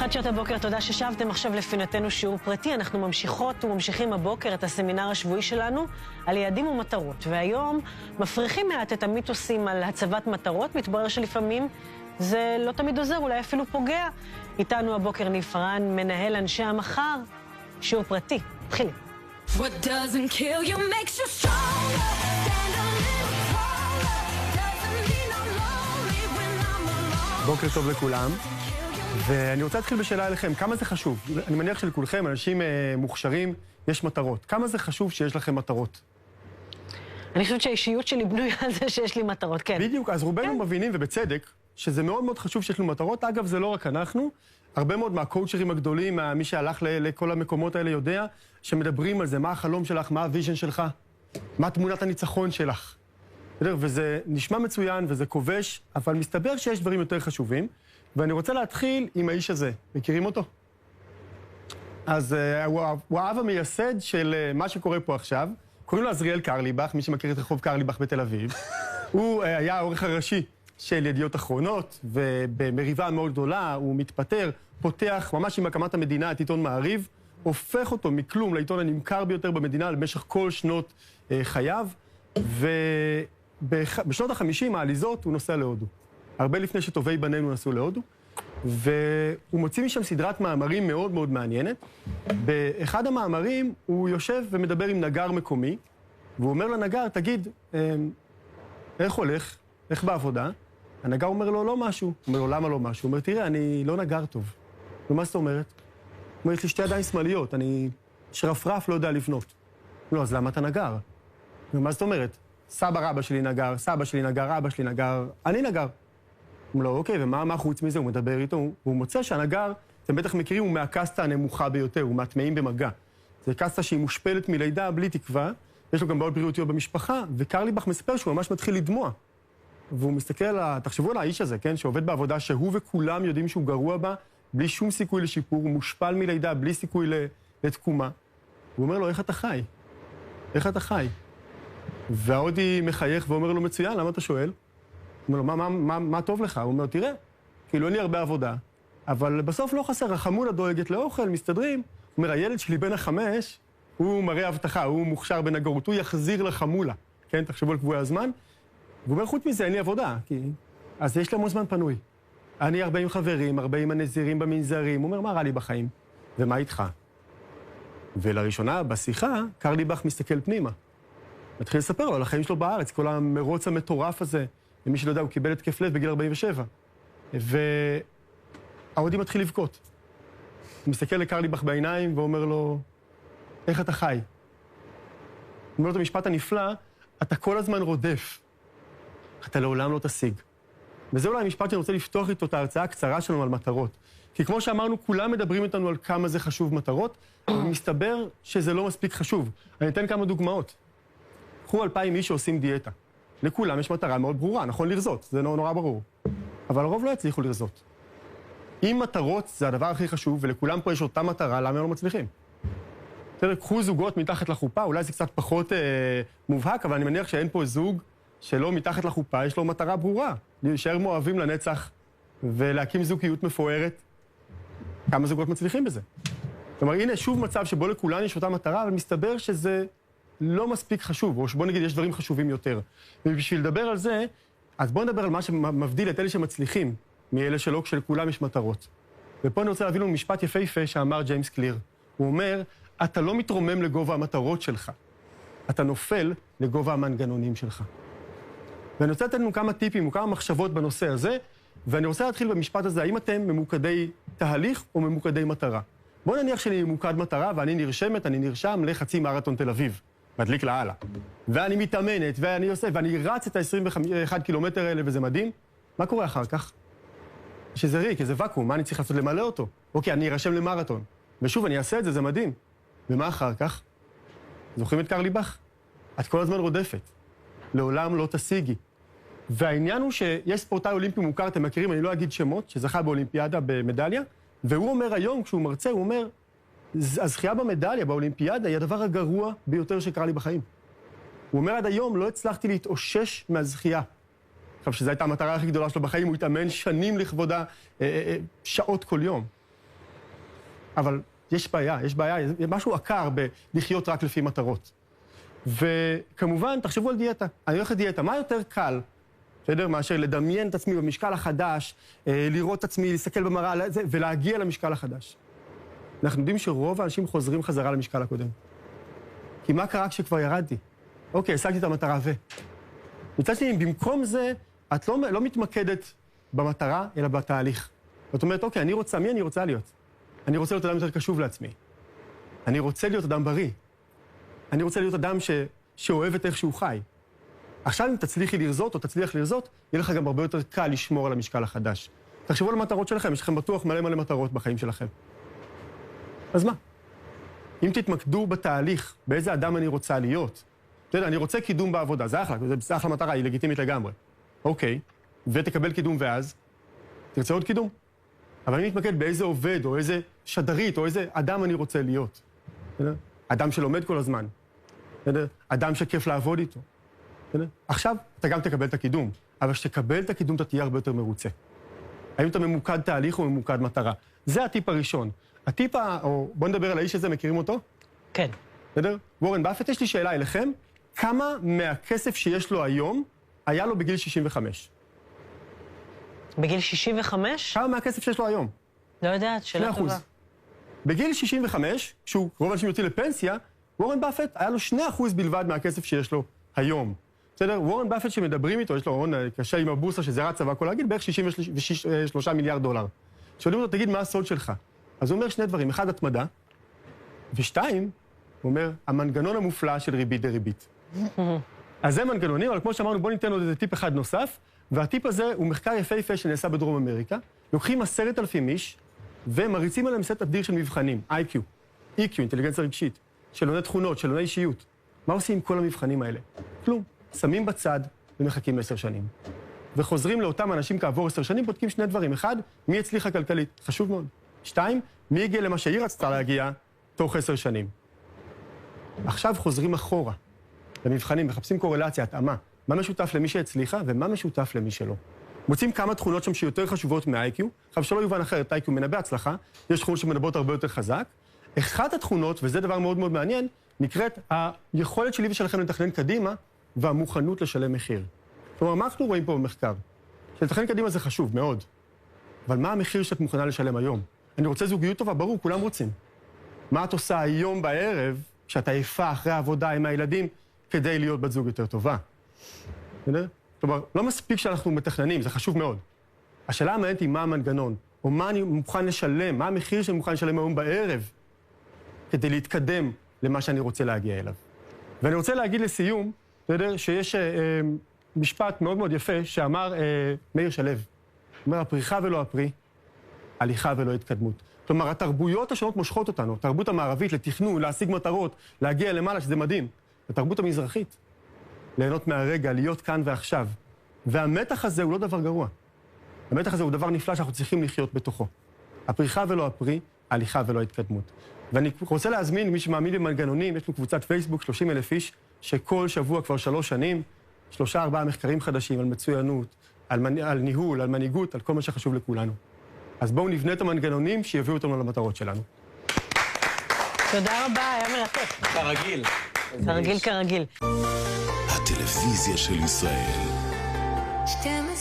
חדשות הבוקר, תודה ששבתם עכשיו לפינתנו שיעור פרטי. אנחנו ממשיכות וממשיכים הבוקר את הסמינר השבועי שלנו על יעדים ומטרות. והיום מפריחים מעט את המיתוסים על הצבת מטרות. מתברר שלפעמים זה לא תמיד עוזר, אולי אפילו פוגע. איתנו הבוקר ניב פארן, מנהל אנשי המחר. שיעור פרטי. התחילים. What doesn't kill you makes you stronger. Stand a little taller. Doesn't mean I'm lonely when I'm alone. בוקר טוב לכולם. ואני רוצה להתחיל בשאלה אליכם, כמה זה חשוב? אני מניח שלכולכם, אנשים מוכשרים, יש מטרות. כמה זה חשוב שיש לכם מטרות? אני חושבת שהאישיות שלי בנויה על זה שיש לי מטרות, כן. בדיוק, אז רובנו מבינים, ובצדק, שזה מאוד מאוד חשוב שיש לנו מטרות. אגב, זה לא רק אנחנו, הרבה מאוד מהקואוצ'רים הגדולים, מי שהלך לכל המקומות האלה יודע, שמדברים על זה, מה החלום שלך, מה הוויז'ן שלך, מה תמונת הניצחון שלך. וזה נשמע מצוין וזה כובש, אבל מסתבר שיש דברים יותר חשובים. ואני רוצה להתחיל עם האיש הזה. מכירים אותו? אז הוא האב המייסד של מה שקורה פה עכשיו. קוראים לו עזריאל קרליבך, מי שמכיר את רחוב קרליבך בתל אביב. הוא היה העורך הראשי של ידיעות אחרונות, ובמריבה מאוד גדולה הוא מתפטר, פותח ממש עם הקמת המדינה את עיתון מעריב, הופך אותו מכלום לעיתון הנמכר ביותר במדינה במשך כל שנות חייו, ובשנות ה-50 העליזות הוא נוסע להודו. הרבה לפני שטובי בנינו נסעו להודו, והוא מוציא משם סדרת מאמרים מאוד מאוד מעניינת. באחד המאמרים הוא יושב ומדבר עם נגר מקומי, והוא אומר לנגר, תגיד, איך הולך? איך בעבודה? הנגר אומר לו, לא משהו. הוא אומר לו, למה לא משהו? הוא אומר, תראה, אני לא נגר טוב. ומה זאת אומרת? הוא אומר, יש לי שתי ידיים שמאליות, אני שרפרף לא יודע לבנות. לא, אז למה אתה נגר? ומה זאת אומרת? סבא רבא שלי נגר, סבא שלי נגר, אבא שלי נגר, אני נגר. הוא לא, אוקיי, ומה חוץ מזה? הוא מדבר איתו, הוא מוצא שהנגר, אתם בטח מכירים, הוא מהקסטה הנמוכה ביותר, הוא מהטמאים במגע. זה קסטה שהיא מושפלת מלידה בלי תקווה, יש לו גם בעיות בריאותיות במשפחה, וקרליבך מספר שהוא ממש מתחיל לדמוע. והוא מסתכל תחשבו על האיש הזה, כן, שעובד בעבודה שהוא וכולם יודעים שהוא גרוע בה, בלי שום סיכוי לשיפור, הוא מושפל מלידה, בלי סיכוי לתקומה. הוא אומר לו, איך אתה חי? איך אתה חי? וההודי מחייך ואומר לו, מצוין, למה אתה שואל? הוא אומר לו, מה טוב לך? הוא אומר, תראה, כאילו אין לי הרבה עבודה, אבל בסוף לא חסר, החמולה דואגת לאוכל, מסתדרים. הוא אומר, הילד שלי בן ה5, הוא מראה הבטחה, הוא מוכשר בנגרות, הוא יחזיר לחמולה, כן, תחשבו על קבועי הזמן. והוא אומר, חוץ מזה, אין לי עבודה, אז יש לנו זמן פנוי. אני 40 חברים, 40 הנזירים במנזרים, הוא אומר, מה רע לי בחיים? ומה איתך? ולראשונה, בשיחה, קרליבך מסתכל פנימה. מתחיל לספר לו על החיים שלו בארץ, כל המרוץ המטורף הזה. למי שלא יודע, הוא קיבל התקף לב בגיל 47. וההודי מתחיל לבכות. הוא מסתכל לקרליבך בעיניים ואומר לו, איך אתה חי? הוא אומר לו את המשפט הנפלא, אתה כל הזמן רודף. אתה לעולם לא תשיג. וזה אולי המשפט שאני רוצה לפתוח איתו את ההרצאה הקצרה שלנו על מטרות. כי כמו שאמרנו, כולם מדברים איתנו על כמה זה חשוב מטרות, ומסתבר שזה לא מספיק חשוב. אני אתן כמה דוגמאות. קחו 2,000 איש שעושים דיאטה. לכולם יש מטרה מאוד ברורה, נכון לרזות, זה נורא ברור. אבל הרוב לא יצליחו לרזות. אם מטרות זה הדבר הכי חשוב, ולכולם פה יש אותה מטרה, למה הם לא מצליחים? תראה, קחו זוגות מתחת לחופה, אולי זה קצת פחות מובהק, אבל אני מניח שאין פה זוג שלא מתחת לחופה, יש לו מטרה ברורה. להישאר מאוהבים לנצח, ולהקים זוגיות מפוארת. כמה זוגות מצליחים בזה? כלומר, הנה שוב מצב שבו לכולן יש אותה מטרה, אבל מסתבר שזה לא מספיק חשוב, או שבוא נגיד יש דברים חשובים יותר. ובשביל לדבר על זה, אז בואו נדבר על מה שמבדיל את אלה שמצליחים, מאלה שלא, כשלכולם יש מטרות. ופה אני רוצה להביא לנו משפט יפהפה שאמר ג'יימס קליר. הוא אומר, אתה לא מתרומם לגובה המטרות שלך, אתה נופל לגובה המנגנונים שלך. ואני רוצה לתת לנו כמה טיפים וכמה מחשבות בנושא הזה, ואני רוצה להתחיל במשפט הזה, האם אתם ממוקדי תהליך או ממוקדי מטרה? בואו נניח שאני ממוקד מטרה ואני נרשם לחצי מרתון תל אביב. מדליק להלאה. ואני מתאמנת, ואני עושה, ואני רץ את ה-21 קילומטר האלה, וזה מדהים. מה קורה אחר כך? שזה ריק, איזה וקום, מה אני צריך לעשות למלא אותו? אוקיי, אני ארשם למרתון. ושוב, אני אעשה את זה, זה מדהים. ומה אחר כך? זוכרים את קרליבך? את כל הזמן רודפת. לעולם לא תשיגי. והעניין הוא שיש ספורטאי אולימפי מוכר, אתם מכירים, אני לא אגיד שמות, שזכה באולימפיאדה במדליה, והוא אומר היום, כשהוא מרצה, הוא אומר, הזכייה במדליה, באולימפיאדה, היא הדבר הגרוע ביותר שקרה לי בחיים. הוא אומר, עד היום לא הצלחתי להתאושש מהזכייה. עכשיו, שזו הייתה המטרה הכי גדולה שלו בחיים, הוא התאמן שנים לכבודה, שעות כל יום. אבל יש בעיה, משהו עקר בלחיות רק לפי מטרות. וכמובן, תחשבו על דיאטה. אני הולך לדיאטה, מה יותר קל, בסדר? מאשר לדמיין את עצמי במשקל החדש, לראות את עצמי, להסתכל במראה ולהגיע למשקל החדש. אנחנו יודעים שרוב האנשים חוזרים חזרה למשקל הקודם. כי מה קרה כשכבר ירדתי? אוקיי, השגתי את המטרה מצד שני, במקום זה, את לא מתמקדת במטרה, אלא בתהליך. זאת אומרת, אוקיי, מי אני רוצה להיות? אני רוצה להיות אדם יותר קשוב לעצמי. אני רוצה להיות אדם בריא. אני רוצה להיות אדם שאוהב את איך שהוא חי. עכשיו, אם תצליחי לרזות או תצליח לרזות, יהיה לך גם הרבה יותר קל לשמור על המשקל החדש. תחשבו על המטרות שלכם, יש לכם בטוח מלא מטרות בחיים שלכם. אז מה? אם תתמקדו בתהליך, באיזה אדם אני רוצה להיות, אתה יודע, אני רוצה קידום בעבודה, זה אחלה מטרה, היא לגיטימית לגמרי. אוקיי, ותקבל קידום ואז, תרצה עוד קידום. אבל אני מתמקד באיזה עובד, או איזה שדרית, או איזה אדם אני רוצה להיות. אדם שלומד כל הזמן. אדם שכיף לעבוד איתו. עכשיו, אתה גם תקבל את הקידום, אבל כשתקבל את הקידום, אתה תהיה הרבה יותר מרוצה. האם אתה ממוקד תהליך או ממוקד מטרה? זה הטיפ הראשון. או בוא נדבר על האיש הזה, מכירים אותו? כן. בסדר? וורן באפט, יש לי שאלה אליכם. כמה מהכסף שיש לו היום, היה לו בגיל 65? בגיל 65? כמה מהכסף שיש לו היום? לא יודעת, שאלה טובה. 2%. בגיל 65, כשהוא רוב האנשים יוצאים לפנסיה, וורן באפט היה לו 2% בלבד מהכסף שיש לו היום. בסדר? וורן באפט שמדברים איתו, יש לו הון קשה עם הבורסה שזה רץ צבא כל להגיד, בערך 63 מיליארד דולר. שואלים אותו, תגיד, מה הסוד שלך? אז הוא אומר שני דברים, אחד, התמדה, ושתיים, הוא אומר, המנגנון המופלא של ריבית דריבית. אז זה מנגנונים, אבל כמו שאמרנו, בואו ניתן עוד איזה טיפ אחד נוסף, והטיפ הזה הוא מחקר יפהפה שנעשה בדרום אמריקה, לוקחים 10,000 איש, ומריצים עליהם סט אדיר של מבחנים, IQ, EQ, אינטליגנציה רגשית, שאלוני תכונות, שאלוני אישיות. מה עושים עם כל המבחנים האלה? כלום. שמים בצד ומחכים 10 שנים. וחוזרים לאותם אנשים כעבור 10 שנים, בודקים שני דברים. אחד, מי הצליחה כלכלית? חשוב מאוד. 2, מי הגיע למה שהיא רצתה להגיע תוך 10 שנים. עכשיו חוזרים אחורה למבחנים, מחפשים קורלציה, התאמה. מה משותף למי שהצליחה ומה משותף למי שלא. מוצאים כמה תכונות שם שיותר חשובות מה-IQ. עכשיו, שלא יובן אחרת, IQ מנבא הצלחה, יש תכונות שמנבאות הרבה יותר חזק. אחת התכונות, וזה דבר מאוד מאוד מעניין, נקראת היכולת שלי ושלכם לתכנן קדימה והמוכנות לשלם מחיר. כלומר, מה אנחנו רואים פה במחקר? שלתכנן קדימה זה חשוב מאוד, אבל מה המחיר שאת מוכנה לשלם היום? אני רוצה זוגיות טובה, ברור, כולם רוצים. מה את עושה היום בערב, כשאת עייפה אחרי העבודה עם הילדים, כדי להיות בת זוג יותר טובה? כלומר, לא מספיק שאנחנו מתכננים, זה חשוב מאוד. השאלה המעניינת היא מה המנגנון, או מה אני מוכן לשלם, מה המחיר שאני מוכן לשלם היום בערב, כדי להתקדם למה שאני רוצה להגיע אליו. ואני רוצה להגיד לסיום, שיש משפט מאוד מאוד יפה שאמר מאיר שלו. הוא אומר, הפריחה ולא הפרי, הליכה ולא התקדמות. כלומר, התרבויות השונות מושכות אותנו, התרבות המערבית לתכנון, להשיג מטרות, להגיע למעלה, שזה מדהים. התרבות המזרחית, ליהנות מהרגע, להיות כאן ועכשיו. והמתח הזה הוא לא דבר גרוע. המתח הזה הוא דבר נפלא שאנחנו צריכים לחיות בתוכו. הפריחה ולא הפרי, הליכה ולא התקדמות. ואני רוצה להזמין מי שמאמין במנגנונים, יש לנו קבוצת פייסבוק, 30,000 איש, שכל שבוע כבר 3 שנים, 3-4 מחקרים חדשים על מצוינות, על ניהול, על מנהיגות, על כל מה שחשוב לכולנו. אז בואו נבנה את המנגנונים שיביאו אותנו למטרות שלנו. תודה רבה, היה מרתק. כרגיל. כרגיל. הטלוויזיה של ישראל. 12